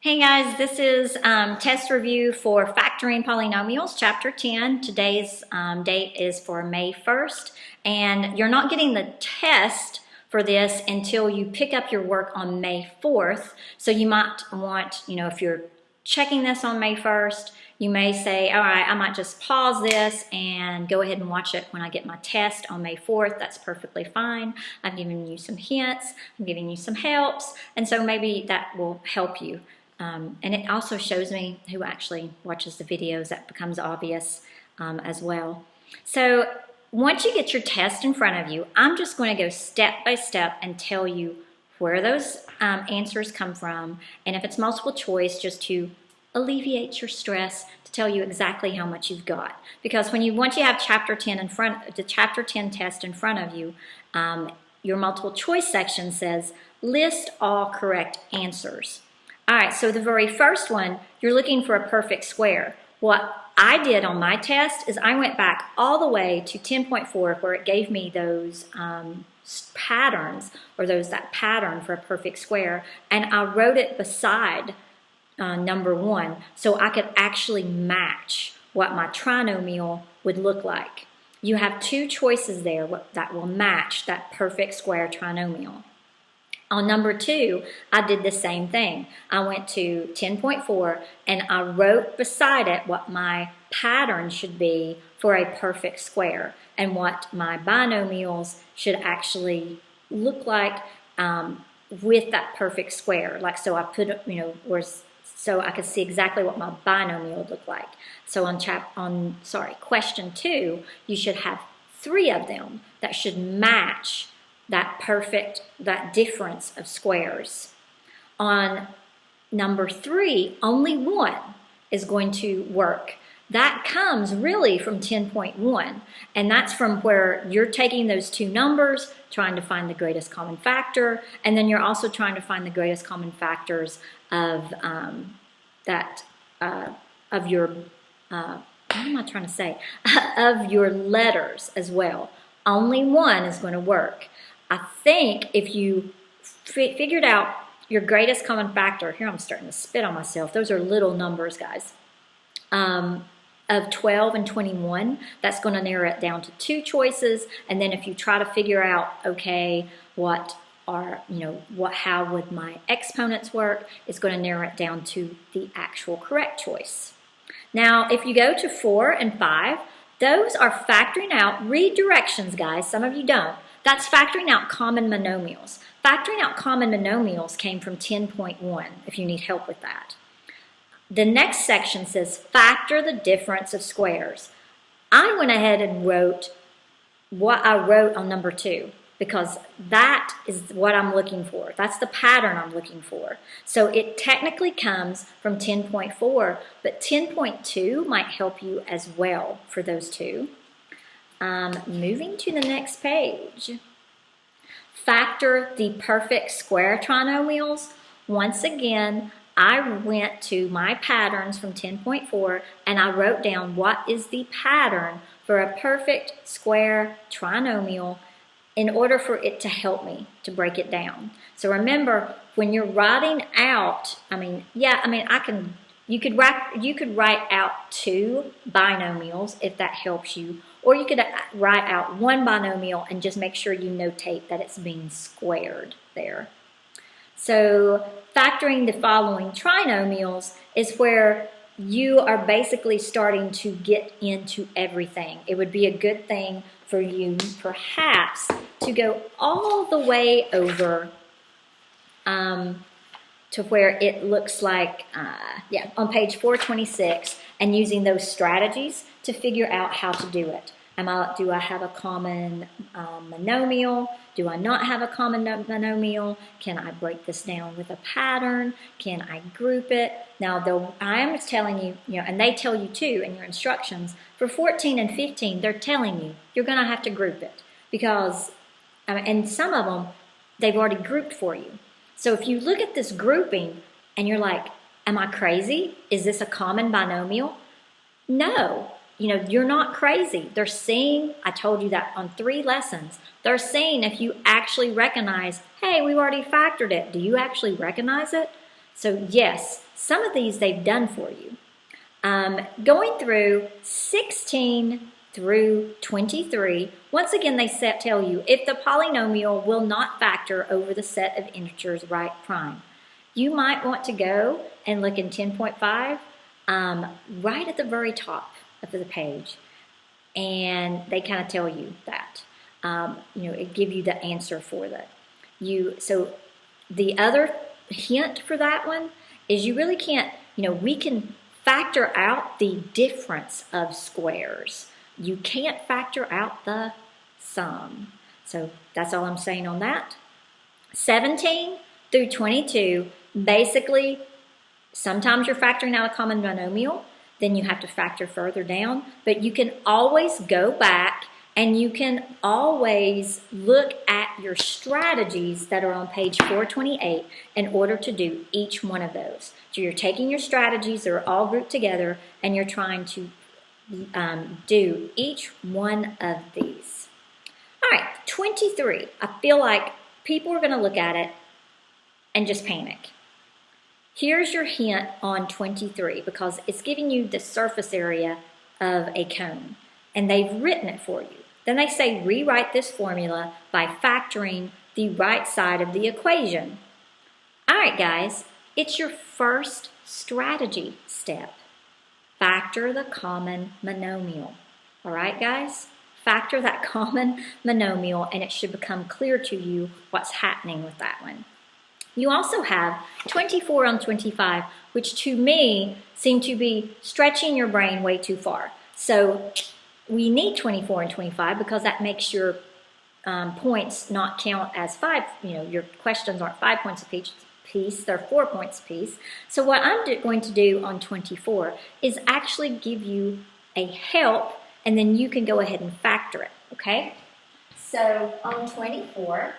Hey guys, this is test review for Factoring Polynomials, Chapter 10. Today's date is for May 1st, and you're not getting the test for this until you pick up your work on May 4th. So you might want, if you're checking this on May 1st, you may say, all right, I might just pause this and go ahead and watch it when I get my test on May 4th. That's perfectly fine. I'm giving you some hints, I'm giving you some helps, and so maybe that will help you. And it also shows me who actually watches the videos. That becomes obvious as well. So once you get your test in front of you, I'm just going to go step by step and tell you where those answers come from. And if it's multiple choice, just to alleviate your stress, to tell you exactly how much you've got. Because once you have Chapter 10 the Chapter 10 test in front of you, your multiple choice section says, list all correct answers. All right, so the very first one, you're looking for a perfect square. What I did on my test is I went back all the way to 10.4 where it gave me those patterns, or that pattern for a perfect square, and I wrote it beside number 1 so I could actually match what my trinomial would look like. You have two choices there that will match that perfect square trinomial. On number 2, I did the same thing. I went to 10.4 and I wrote beside it what my pattern should be for a perfect square and what my binomials should actually look like with that perfect square. Like, so I put, so I could see exactly what my binomial would look like. So question 2, you should have 3 of them that should match that difference of squares. On number 3, only 1 is going to work. That comes really from 10.1, and that's from where you're taking those two numbers, trying to find the greatest common factor, and then you're also trying to find the greatest common factors of your of your letters as well. Only 1 is going to work. I think if you figured out your greatest common factor, here I'm starting to spit on myself, those are little numbers, guys, of 12 and 21, that's going to narrow it down to 2 choices. And then if you try to figure out, okay, how would my exponents work, it's going to narrow it down to the actual correct choice. Now, if you go to 4 and 5, those are factoring out redirections, guys. Some of you don't. That's factoring out common monomials. Factoring out common monomials came from 10.1, if you need help with that. The next section says factor the difference of squares. I went ahead and wrote what I wrote on number 2 because that is what I'm looking for. That's the pattern I'm looking for. So it technically comes from 10.4, but 10.2 might help you as well for those two. Moving to the next page. Factor the perfect square trinomials. Once again, I went to my patterns from 10.4 and I wrote down what is the pattern for a perfect square trinomial in order for it to help me to break it down. So remember, when you're writing out, you could write out 2 binomials if that helps you, or you could write out 1 binomial and just make sure you notate that it's being squared there. So factoring the following trinomials is where you are basically starting to get into everything. It would be a good thing for you perhaps to go all the way over to where it looks like, on page 426, and using those strategies to figure out how to do it. Do I have a common monomial? Do I not have a common monomial? Can I break this down with a pattern? Can I group it? Now, I am telling you, and they tell you too in your instructions, for 14 and 15, they're telling you you're going to have to group it because, and some of them, they've already grouped for you. So if you look at this grouping and you're like, am I crazy? Is this a common binomial? No, you're not crazy. They're seeing, I told you that on 3 lessons, they're seeing if you actually recognize, hey, we've already factored it. Do you actually recognize it? So yes, some of these they've done for you. Going through 16 through 23, once again they tell you if the polynomial will not factor over the set of integers right prime. You might want to go and look in 10.5 right at the very top of the page, and they kind of tell you that. It give you the answer for that. So the other hint for that one is you really can't, we can factor out the difference of squares. You can't factor out the sum. So that's all I'm saying on that. 17 through 22, basically, sometimes you're factoring out a common monomial, then you have to factor further down, but you can always go back and you can always look at your strategies that are on page 428 in order to do each one of those. So you're taking your strategies, they're all grouped together, and you're trying to do each one of these. All right, 23. I feel like people are going to look at it and just panic. Here's your hint on 23 because it's giving you the surface area of a cone, and they've written it for you. Then they say rewrite this formula by factoring the right side of the equation. All right, guys, it's your first strategy step. Factor the common monomial. All right, guys? Factor that common monomial, and it should become clear to you what's happening with that one. You also have 24 on 25, which to me seem to be stretching your brain way too far. So we need 24 and 25 because that makes your points not count as 5. Your questions aren't 5 points apiece, they're 4 points apiece. So what I'm going to do on 24 is actually give you a help, and then you can go ahead and factor it, okay? So on 24,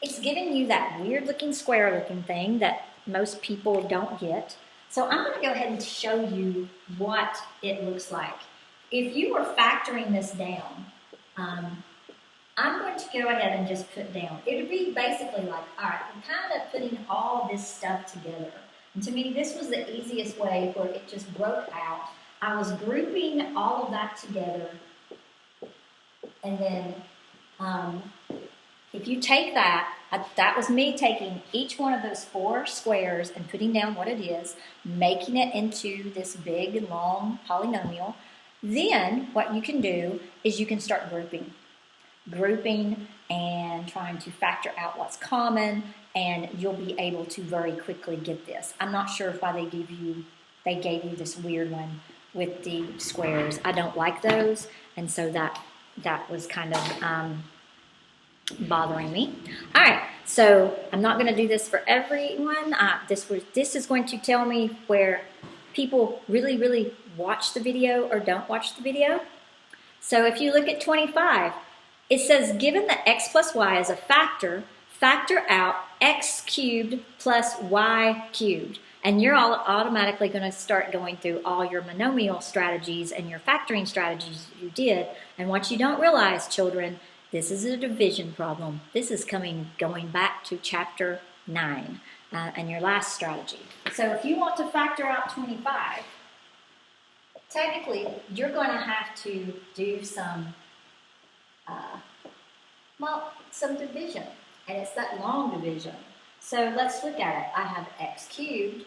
it's giving you that weird-looking, square-looking thing that most people don't get. So I'm going to go ahead and show you what it looks like. If you were factoring this down, I'm going to go ahead and just put down. It would be basically like, all right, I'm kind of putting all this stuff together. And to me, this was the easiest way where it just broke out. I was grouping all of that together. And then if you take that, that was me taking each one of those 4 squares and putting down what it is, making it into this big, long polynomial. Then what you can do is you can start grouping and trying to factor out what's common, and you'll be able to very quickly get this. I'm not sure why they gave you this weird one with the squares. I don't like those, and so that was kind of bothering me. All right, so I'm not going to do this for everyone. This is going to tell me where people really watch the video or don't watch the video. So if you look at 25, it says given that x plus y is a factor, factor out x cubed plus y cubed. And you're all automatically going to start going through all your monomial strategies and your factoring strategies you did. And what you don't realize, children, this is a division problem. This is going back to chapter 9 and your last strategy. So if you want to factor out 25, technically you're going to have to do some division, and it's that long division. So let's look at it. I have x cubed,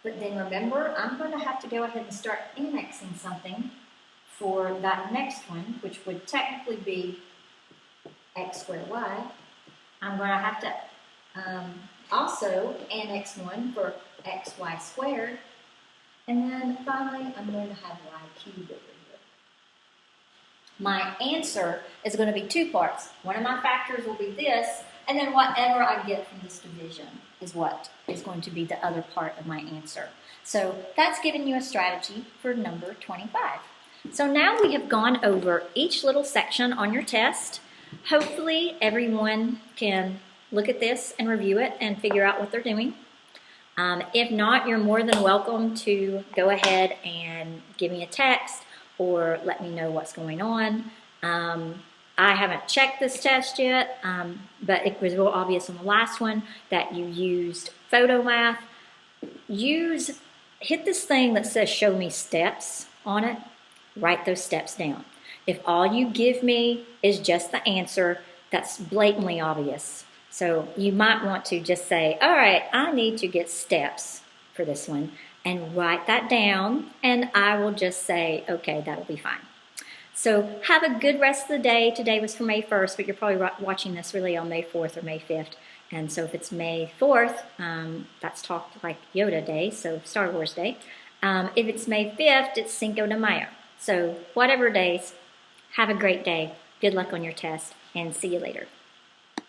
but then remember, I'm going to have to go ahead and start annexing something for that next one, which would technically be x squared y. I'm going to have to also annex one for xy squared. And then finally, I'm going to have y cubed over here. My answer is going to be 2 parts. One of my factors will be this, and then whatever I get from this division is what is going to be the other part of my answer. So that's giving you a strategy for number 25. So now we have gone over each little section on your test. Hopefully everyone can look at this and review it and figure out what they're doing. If not, you're more than welcome to go ahead and give me a text or let me know what's going on. I haven't checked this test yet, but it was real obvious on the last one that you used photo math. hit this thing that says show me steps on it, write those steps down. If all you give me is just the answer, that's blatantly obvious. So you might want to just say, all right, I need to get steps for this one, and write that down, and I will just say, okay, that'll be fine. So have a good rest of the day. Today was for May 1st, but you're probably watching this really on May 4th or May 5th. And so if it's May 4th, that's Talk Like Yoda Day, so Star Wars Day. If it's May 5th, it's Cinco de Mayo. So whatever days, have a great day. Good luck on your test, and see you later.